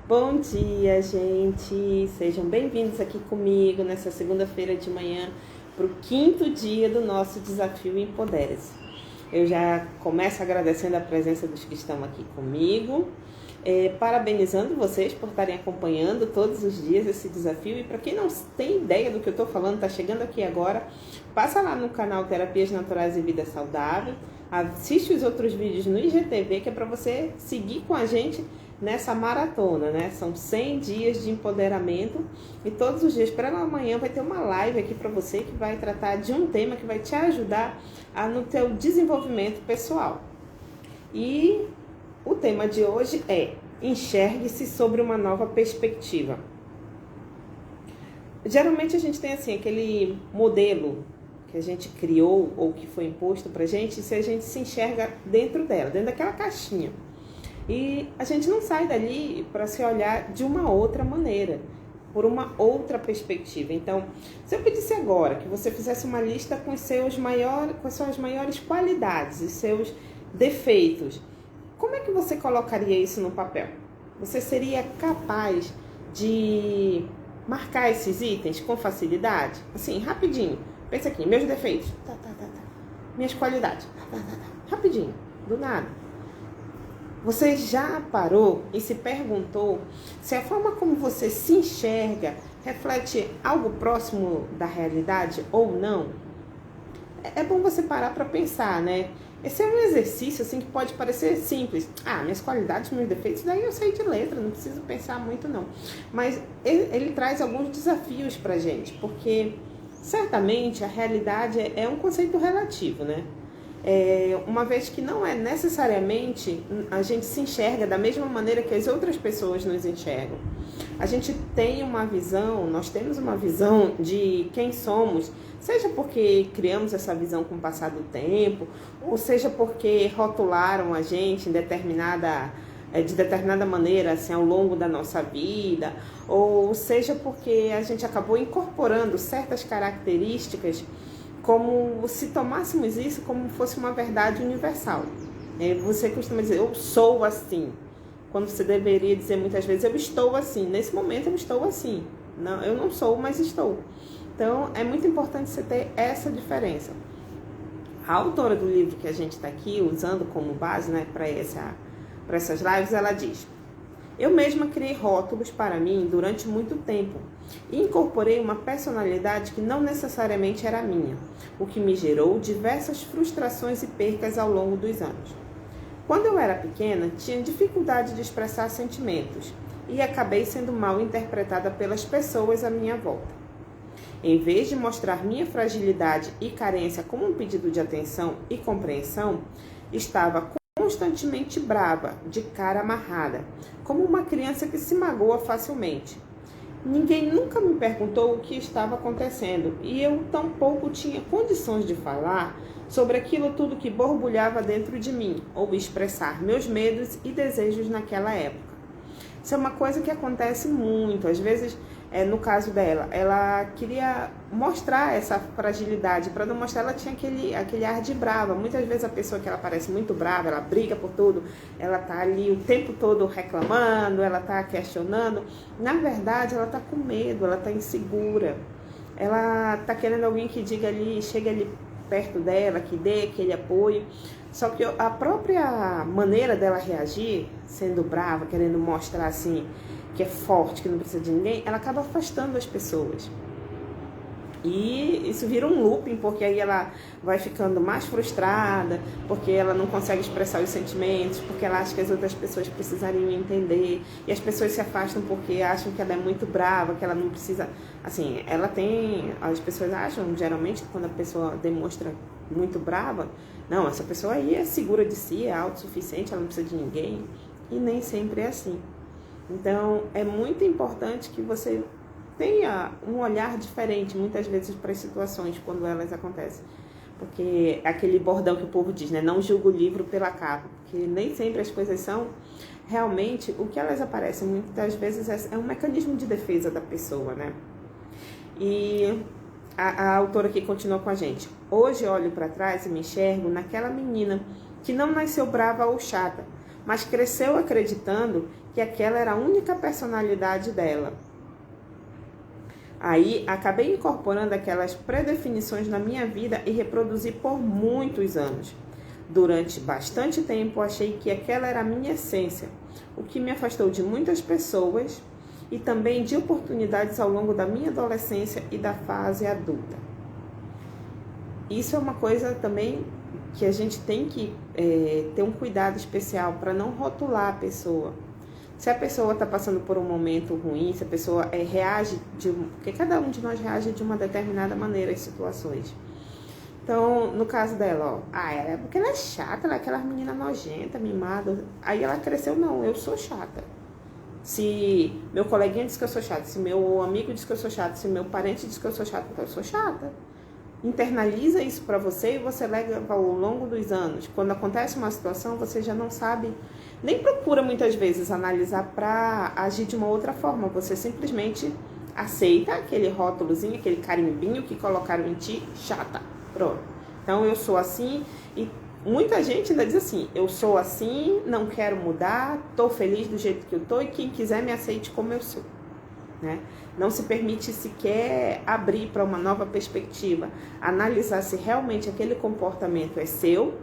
Bom dia, gente! Sejam bem-vindos aqui comigo nessa segunda-feira de manhã para o quinto dia do nosso desafio Empodere-se. Eu já começo agradecendo a presença dos que estão aqui comigo, parabenizando vocês por estarem acompanhando todos os dias esse desafio. E para quem não tem ideia do que eu estou falando, está chegando aqui agora, passa lá no canal Terapias Naturais e Vida Saudável, assiste os outros vídeos no IGTV, que é para você seguir com a gente nessa maratona, né? São 100 dias de empoderamento e todos os dias, para amanhã, vai ter uma live aqui para você que vai tratar de um tema que vai te ajudar no teu desenvolvimento pessoal. E o tema de hoje é: enxergue-se sobre uma nova perspectiva. Geralmente a gente tem assim aquele modelo que a gente criou ou que foi imposto pra gente, se a gente se enxerga dentro dela, dentro daquela caixinha. E a gente não sai dali para se olhar de uma outra maneira, por uma outra perspectiva. Então, se eu pedisse agora que você fizesse uma lista com as suas maiores qualidades e seus defeitos, como é que você colocaria isso no papel? Você seria capaz de marcar esses itens com facilidade? Assim, rapidinho. Pensa aqui, meus defeitos. Minhas qualidades. Rapidinho, do nada. Você já parou e se perguntou se a forma como você se enxerga reflete algo próximo da realidade ou não? É bom você parar para pensar, né? Esse é um exercício assim que pode parecer simples. Minhas qualidades, meus defeitos, daí eu sei de letra, não preciso pensar muito não. Mas ele traz alguns desafios pra gente, porque certamente a realidade é um conceito relativo, né? Uma vez que não é necessariamente a gente se enxerga da mesma maneira que as outras pessoas nos enxergam. A gente tem uma visão, nós temos uma visão de quem somos, seja porque criamos essa visão com o passar do tempo, ou seja porque rotularam a gente de determinada maneira assim, ao longo da nossa vida, ou seja porque a gente acabou incorporando certas características como se tomássemos isso como fosse uma verdade universal. Você costuma dizer, eu sou assim, quando você deveria dizer muitas vezes, eu estou assim, nesse momento eu estou assim. Não, eu não sou, mas estou. Então, é muito importante você ter essa diferença. A autora do livro que a gente está aqui usando como base, né, para essas lives, ela diz: eu mesma criei rótulos para mim durante muito tempo e incorporei uma personalidade que não necessariamente era minha, o que me gerou diversas frustrações e percas ao longo dos anos. Quando eu era pequena, tinha dificuldade de expressar sentimentos e acabei sendo mal interpretada pelas pessoas à minha volta. Em vez de mostrar minha fragilidade e carência como um pedido de atenção e compreensão, estava constantemente brava, de cara amarrada, como uma criança que se magoa facilmente. Ninguém nunca me perguntou o que estava acontecendo e eu tampouco tinha condições de falar sobre aquilo tudo que borbulhava dentro de mim ou expressar meus medos e desejos naquela época. Isso é uma coisa que acontece muito, às vezes. No caso dela, ela queria mostrar essa fragilidade. Para não mostrar, ela tinha aquele ar de brava. Muitas vezes a pessoa que ela parece muito brava, ela briga por tudo, ela tá ali o tempo todo reclamando, ela tá questionando. Na verdade, ela tá com medo, ela tá insegura. Ela tá querendo alguém que diga ali, chegue ali perto dela, que dê aquele apoio. Só que a própria maneira dela reagir, sendo brava, querendo mostrar assim que é forte, que não precisa de ninguém, ela acaba afastando as pessoas. E isso vira um looping, porque aí ela vai ficando mais frustrada, porque ela não consegue expressar os sentimentos, porque ela acha que as outras pessoas precisariam entender, e as pessoas se afastam porque acham que ela é muito brava, que ela não precisa. Assim, as pessoas acham, geralmente, quando a pessoa demonstra muito brava, não, essa pessoa aí é segura de si, é autossuficiente, ela não precisa de ninguém, e nem sempre é assim. Então, é muito importante que você tenha um olhar diferente, muitas vezes, para as situações, quando elas acontecem. Porque é aquele bordão que o povo diz, né? Não julga o livro pela capa. Porque nem sempre as coisas são realmente o que elas aparecem. Muitas vezes é um mecanismo de defesa da pessoa, né? E a autora aqui continua com a gente. Hoje olho para trás e me enxergo naquela menina que não nasceu brava ou chata, mas cresceu acreditando que aquela era a única personalidade dela. Aí acabei incorporando aquelas predefinições na minha vida e reproduzi por muitos anos. Durante bastante tempo achei que aquela era a minha essência, o que me afastou de muitas pessoas e também de oportunidades ao longo da minha adolescência e da fase adulta. Isso é uma coisa também que a gente tem que ter um cuidado especial para não rotular a pessoa. Se a pessoa está passando por um momento ruim, se a pessoa reage, porque cada um de nós reage de uma determinada maneira às situações. Então, no caso dela, porque ela é chata, ela é aquela menina nojenta, mimada. Aí ela cresceu, não, eu sou chata. Se meu coleguinha diz que eu sou chata, se meu amigo diz que eu sou chata, se meu parente diz que eu sou chata, então eu sou chata. Internaliza isso para você e você leva ao longo dos anos. Quando acontece uma situação, você já não sabe, nem procura muitas vezes analisar para agir de uma outra forma. Você simplesmente aceita aquele rótulozinho, aquele carimbinho que colocaram em ti, chata. Pronto. Então eu sou assim e muita gente ainda diz assim, eu sou assim, não quero mudar, tô feliz do jeito que eu tô e quem quiser me aceite como eu sou. Né? Não se permite sequer abrir para uma nova perspectiva, analisar se realmente aquele comportamento é seu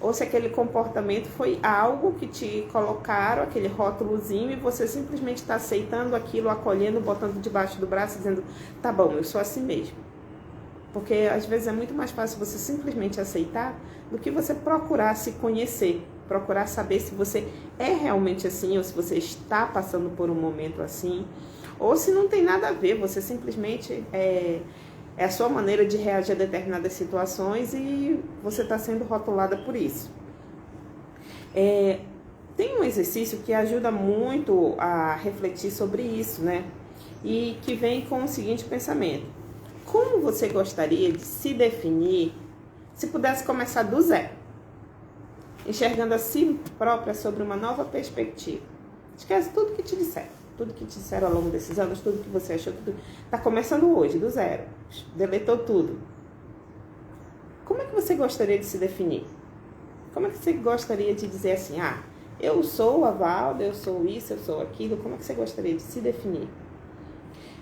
ou se aquele comportamento foi algo que te colocaram, aquele rótulozinho, e você simplesmente está aceitando aquilo, acolhendo, botando debaixo do braço, dizendo, tá bom, eu sou assim mesmo. Porque às vezes é muito mais fácil você simplesmente aceitar do que você procurar se conhecer, procurar saber se você é realmente assim ou se você está passando por um momento assim, ou se não tem nada a ver, você simplesmente é a sua maneira de reagir a determinadas situações e você está sendo rotulada por isso. Tem um exercício que ajuda muito a refletir sobre isso, né? E que vem com o seguinte pensamento: como você gostaria de se definir se pudesse começar do zero, enxergando a si própria sobre uma nova perspectiva? Esquece tudo que te disseram. Tudo que te disseram ao longo desses anos, tudo que você achou, tudo está começando hoje, do zero. Deletou tudo. Como é que você gostaria de se definir? Como é que você gostaria de dizer assim, eu sou a Valda, eu sou isso, eu sou aquilo? Como é que você gostaria de se definir?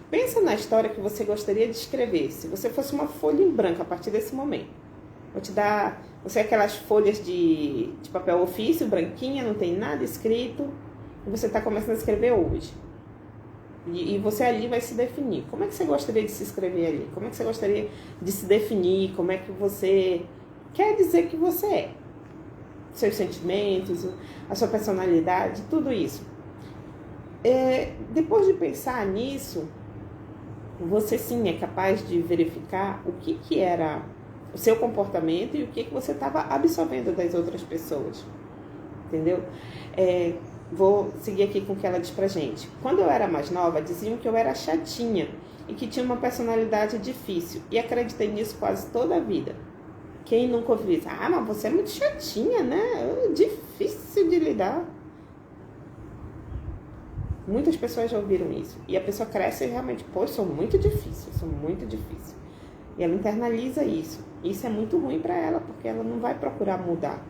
Pensa na história que você gostaria de escrever, se você fosse uma folha em branco a partir desse momento. Vou te dar, você aquelas folhas de papel ofício, branquinha, não tem nada escrito, e você está começando a escrever hoje. E você ali vai se definir. Como é que você gostaria de se escrever ali? Como é que você gostaria de se definir? Como é que você quer dizer que você é? Seus sentimentos, a sua personalidade, tudo isso. Depois de pensar nisso, você sim é capaz de verificar o que era o seu comportamento e o que você estava absorvendo das outras pessoas. Entendeu? Vou seguir aqui com o que ela diz pra gente. Quando eu era mais nova, diziam que eu era chatinha e que tinha uma personalidade difícil. E acreditei nisso quase toda a vida. Quem nunca ouviu isso? Mas você é muito chatinha, né? Difícil de lidar. Muitas pessoas já ouviram isso. E a pessoa cresce e realmente, eu sou muito difícil, E ela internaliza isso. Isso é muito ruim pra ela, porque ela não vai procurar mudar.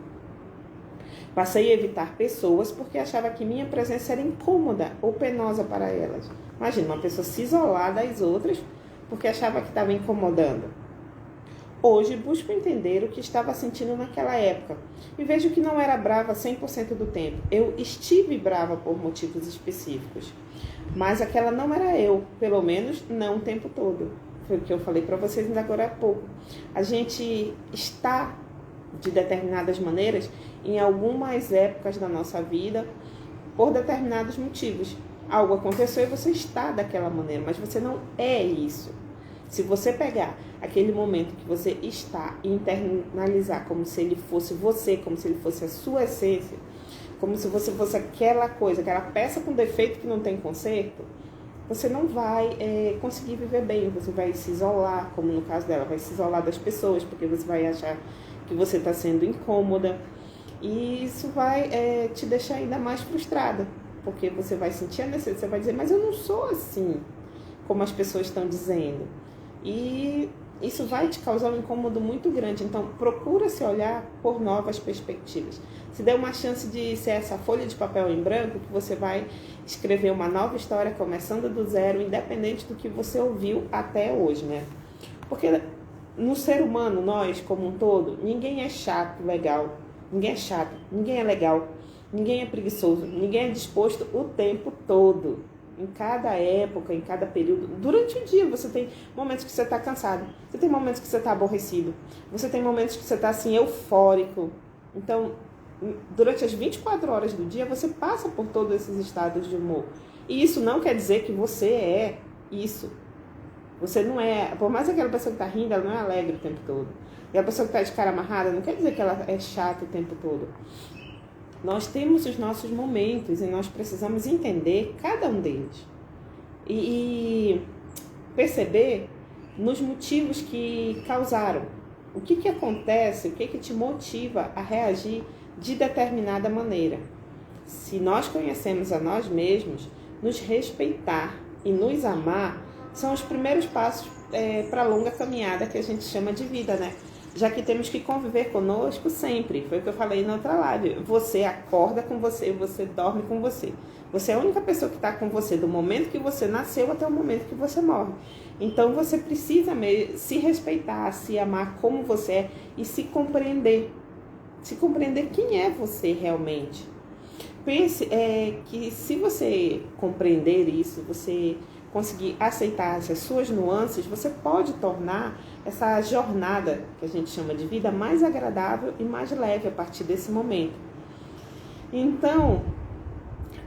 Passei a evitar pessoas porque achava que minha presença era incômoda ou penosa para elas. Imagina, uma pessoa se isolar das outras porque achava que estava incomodando. Hoje busco entender o que estava sentindo naquela época e vejo que não era brava 100% do tempo. Eu estive brava por motivos específicos, mas aquela não era eu, pelo menos não o tempo todo. Foi o que eu falei para vocês ainda agora há pouco. A gente está de determinadas maneiras em algumas épocas da nossa vida por determinados motivos. Algo aconteceu e você está daquela maneira, mas você não é isso. Se você pegar aquele momento que você está e internalizar como se ele fosse você, como se ele fosse a sua essência, como se você fosse aquela coisa, aquela peça com defeito que não tem conserto, você não vai conseguir viver bem, você vai se isolar, como no caso dela, vai se isolar das pessoas, porque você vai achar que você está sendo incômoda, e isso vai te deixar ainda mais frustrada, porque você vai sentir a necessidade, você vai dizer, mas eu não sou assim, como as pessoas estão dizendo. E isso vai te causar um incômodo muito grande. Então, procura se olhar por novas perspectivas. Se dê uma chance de ser essa folha de papel em branco, que você vai escrever uma nova história, começando do zero, independente do que você ouviu até hoje, né? Porque no ser humano, nós como um todo, ninguém é chato, legal. Ninguém é chato, ninguém é legal, ninguém é preguiçoso, ninguém é disposto o tempo todo. Em cada época, em cada período. Durante o dia você tem momentos que você está cansado, você tem momentos que você está aborrecido, você tem momentos que você está assim eufórico. Então, durante as 24 horas do dia, você passa por todos esses estados de humor. E isso não quer dizer que você é isso. Você não é, por mais que aquela pessoa que está rindo, ela não é alegre o tempo todo. E a pessoa que está de cara amarrada, não quer dizer que ela é chata o tempo todo. Nós temos os nossos momentos e nós precisamos entender cada um deles. E perceber nos motivos que causaram. O que acontece, o que te motiva a reagir de determinada maneira. Se nós conhecemos a nós mesmos, nos respeitar e nos amar são os primeiros passos para a longa caminhada que a gente chama de vida, né? Já que temos que conviver conosco sempre. Foi o que eu falei na outra live. Você acorda com você, você dorme com você. Você é a única pessoa que está com você do momento que você nasceu até o momento que você morre. Então você precisa se respeitar, se amar como você é e se compreender. Se compreender quem é você realmente. Pense que se você compreender isso, você conseguir aceitar essas suas nuances, você pode tornar essa jornada que a gente chama de vida mais agradável e mais leve a partir desse momento. Então,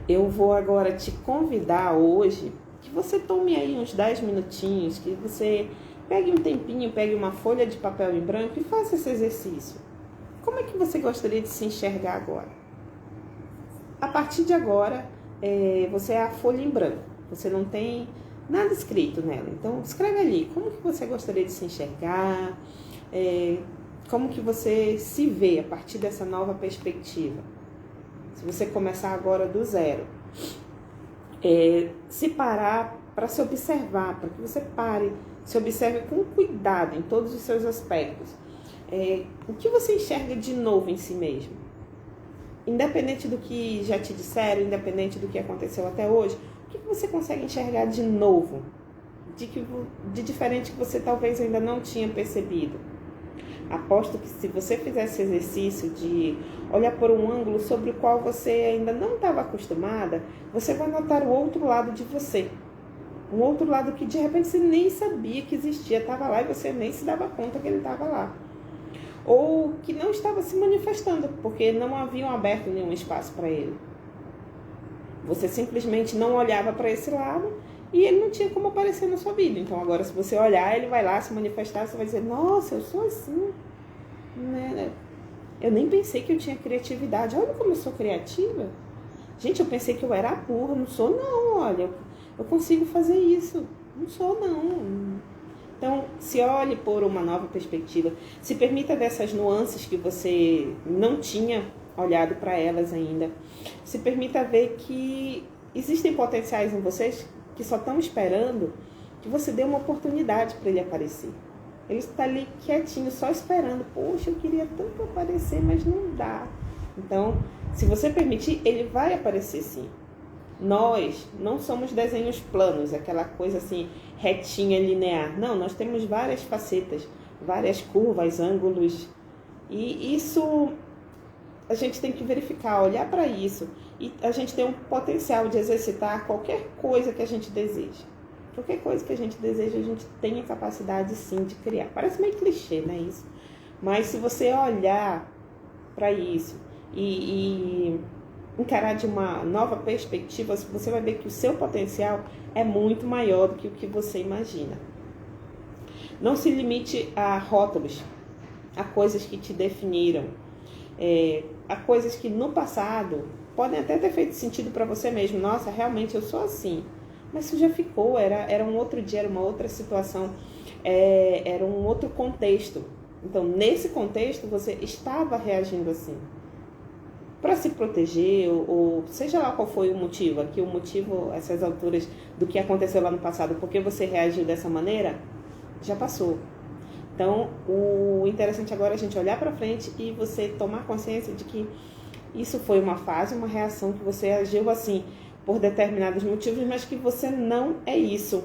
eu vou agora te convidar hoje que você tome aí uns 10 minutinhos, que você pegue um tempinho, pegue uma folha de papel em branco e faça esse exercício. Como é que você gostaria de se enxergar agora? A partir de agora, você é a folha em branco. Você não tem nada escrito nela. Então, escreve ali como que você gostaria de se enxergar, como que você se vê a partir dessa nova perspectiva. Se você começar agora do zero, se parar para se observar, para que você pare, se observe com cuidado em todos os seus aspectos. O que você enxerga de novo em si mesmo? Independente do que já te disseram, independente do que aconteceu até hoje, o que você consegue enxergar de novo, de diferente que você talvez ainda não tinha percebido? Aposto que se você fizesse esse exercício de olhar por um ângulo sobre o qual você ainda não estava acostumada, você vai notar o outro lado de você. Um outro lado que de repente você nem sabia que existia, estava lá e você nem se dava conta que ele estava lá. Ou que não estava se manifestando, porque não haviam aberto nenhum espaço para ele. Você simplesmente não olhava para esse lado e ele não tinha como aparecer na sua vida. Então agora, se você olhar, ele vai lá se manifestar, você vai dizer, nossa, eu sou assim. Né? Eu nem pensei que eu tinha criatividade. Olha como eu sou criativa. Gente, eu pensei que eu era burra. Não sou não, olha. Eu consigo fazer isso. Não sou não. Então, se olhe por uma nova perspectiva. Se permita dessas nuances que você não tinha olhado para elas ainda. Se permita ver que existem potenciais em vocês que só estão esperando que você dê uma oportunidade para ele aparecer. Ele está ali quietinho, só esperando. Poxa, eu queria tanto aparecer, mas não dá. Então, se você permitir, ele vai aparecer sim. Nós não somos desenhos planos, aquela coisa assim, retinha, linear. Não, nós temos várias facetas, várias curvas, ângulos. E isso a gente tem que verificar, olhar para isso. E a gente tem um potencial de exercitar qualquer coisa que a gente deseja. Qualquer coisa que a gente deseja, a gente tem a capacidade sim de criar. Parece meio clichê, né, isso? Mas se você olhar para isso e encarar de uma nova perspectiva, você vai ver que o seu potencial é muito maior do que o que você imagina. Não se limite a rótulos, a coisas que te definiram, a coisas que no passado podem até ter feito sentido para você mesmo. Nossa, realmente eu sou assim. Mas isso já ficou, era um outro dia, era uma outra situação, era um outro contexto. Então, nesse contexto, você estava reagindo assim. Para se proteger, ou seja lá qual foi o motivo, aqui o motivo, essas alturas do que aconteceu lá no passado, porque você reagiu dessa maneira, já passou. Então, o interessante agora é a gente olhar para frente e você tomar consciência de que isso foi uma fase, uma reação que você agiu assim por determinados motivos, mas que você não é isso.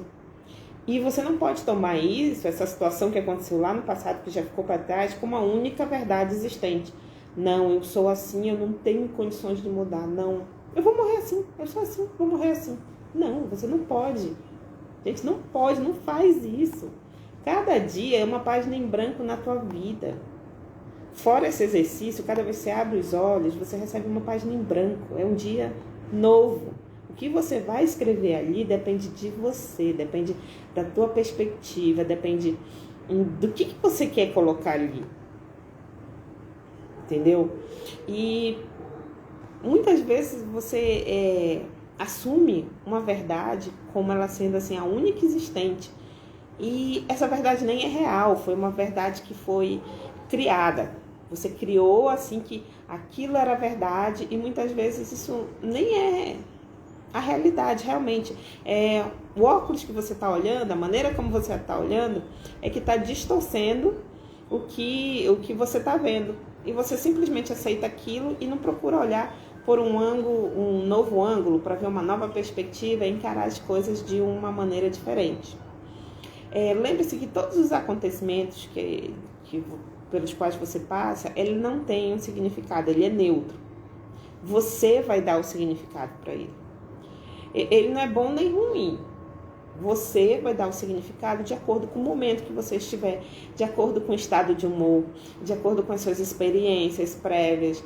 E você não pode tomar isso, essa situação que aconteceu lá no passado, que já ficou para trás, como a única verdade existente. Não, eu sou assim, eu não tenho condições de mudar. Não, eu vou morrer assim, eu sou assim, vou morrer assim. Não, você não pode. Gente, não pode, não faz isso. Cada dia é uma página em branco na tua vida. Fora esse exercício, cada vez que você abre os olhos, você recebe uma página em branco. É um dia novo. O que você vai escrever ali depende de você, depende da tua perspectiva, depende do que você quer colocar ali. Entendeu? E muitas vezes você assume uma verdade como ela sendo assim a única existente. E essa verdade nem é real, foi uma verdade que foi criada. Você criou assim que aquilo era verdade e muitas vezes isso nem é a realidade realmente. O óculos que você está olhando, a maneira como você está olhando, é que está distorcendo o que você está vendo. E você simplesmente aceita aquilo e não procura olhar por um novo ângulo, para ver uma nova perspectiva e encarar as coisas de uma maneira diferente. Lembre-se que todos os acontecimentos pelos quais você passa, ele não tem um significado, ele é neutro. Você vai dar o significado para ele. Ele não é bom nem ruim. Você vai dar o significado de acordo com o momento que você estiver, de acordo com o estado de humor, de acordo com as suas experiências prévias,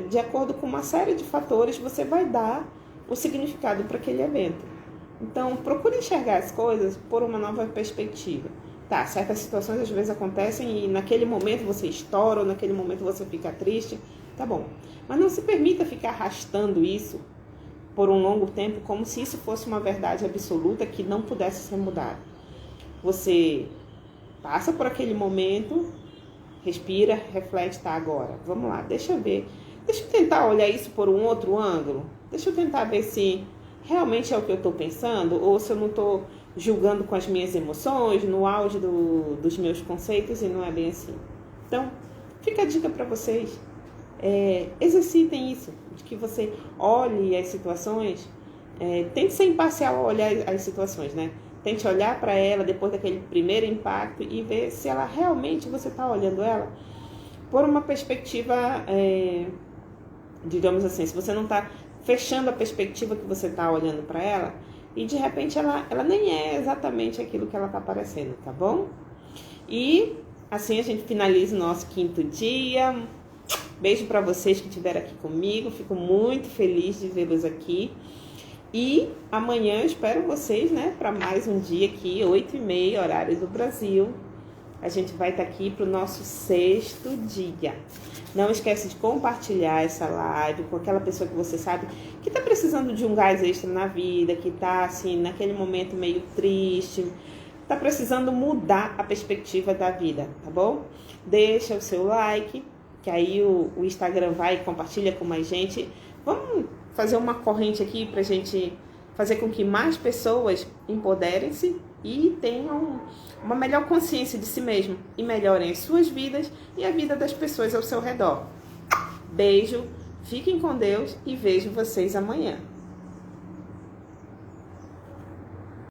de acordo com uma série de fatores, você vai dar o significado para aquele evento. Então, procure enxergar as coisas por uma nova perspectiva. Tá, certas situações às vezes acontecem e naquele momento você estoura, ou naquele momento você fica triste, tá bom. Mas não se permita ficar arrastando isso por um longo tempo, como se isso fosse uma verdade absoluta que não pudesse ser mudada. Você passa por aquele momento, respira, reflete, tá, agora, vamos lá, deixa eu ver. Deixa eu tentar olhar isso por um outro ângulo. Deixa eu tentar ver se realmente é o que eu estou pensando, ou se eu não estou julgando com as minhas emoções, no auge dos meus conceitos, e não é bem assim. Então, fica a dica para vocês. Exercitem isso, de que você olhe as situações, tente ser imparcial ao olhar as situações, né? Tente olhar para ela depois daquele primeiro impacto e ver se ela realmente você está olhando ela por uma perspectiva, digamos assim, se você não está fechando a perspectiva que você está olhando para ela e de repente ela nem é exatamente aquilo que ela está parecendo, tá bom? E assim a gente finaliza o nosso 5º dia. Beijo para vocês que estiveram aqui comigo, fico muito feliz de vê-los aqui. E amanhã eu espero vocês, né, para mais um dia aqui, 8h30, horário do Brasil. A gente vai estar aqui para o nosso 6º dia. Não esquece de compartilhar essa live com aquela pessoa que você sabe que está precisando de um gás extra na vida, que está assim, naquele momento meio triste, está precisando mudar a perspectiva da vida, tá bom? Deixa o seu like, que aí o Instagram vai e compartilha com mais gente. Vamos fazer uma corrente aqui para a gente fazer com que mais pessoas empoderem-se e tenham uma melhor consciência de si mesmo e melhorem as suas vidas e a vida das pessoas ao seu redor. Beijo, fiquem com Deus e vejo vocês amanhã.